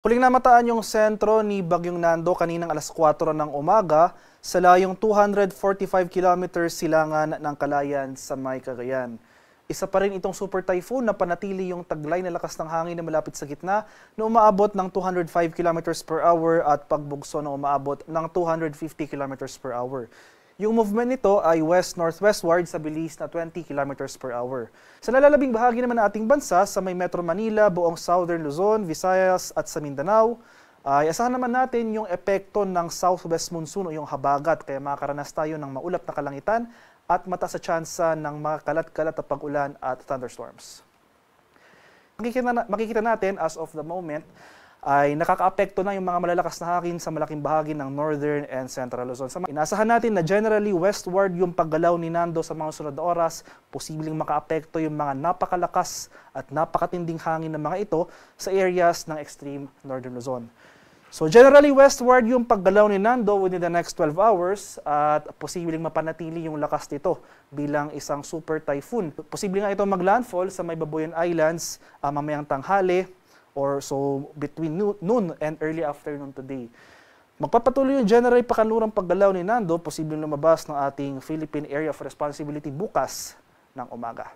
Huling namataan yung sentro ni Bagyong Nando kaninang alas 4 ng umaga sa layong 245 kilometers silangan ng Calayan sa may Cagayan. Isa pa rin itong super typhoon na panatili yung taglay na lakas ng hangin na malapit sa gitna na umaabot ng 205 kilometers per hour at pagbugso na umaabot ng 250 kilometers per hour. Yung movement nito ay west-northwestward sa bilis na 20 kilometers per hour. Sa nalalabing bahagi naman ng ating bansa, sa may Metro Manila, buong Southern Luzon, Visayas at sa Mindanao, ay asahan naman natin yung epekto ng southwest monsoon o yung habagat, kaya makakaranas tayo ng maulap na kalangitan at mataas sa tsansa ng mga kalat-kalat na pag-ulan at thunderstorms. Makikita natin as of the moment ay nakakaapekto na yung mga malalakas na hangin sa malaking bahagi ng Northern and Central Luzon. Inasahan natin na generally westward yung paggalaw ni Nando sa mga sunod na oras, posibleng makaapekto yung mga napakalakas at napakatinding hangin ng mga ito sa areas ng extreme Northern Luzon. So generally westward yung paggalaw ni Nando within the next 12 hours at posibleng mapanatili yung lakas nito bilang isang super typhoon. Posibleng nga ito maglandfall sa may Babuyan Islands mamayang tanghali or so between noon and early afternoon today. Magpapatuloy yung generally pakanlurang paggalaw ni Nando, posibleng lumabas ng ating Philippine Area of Responsibility bukas ng umaga.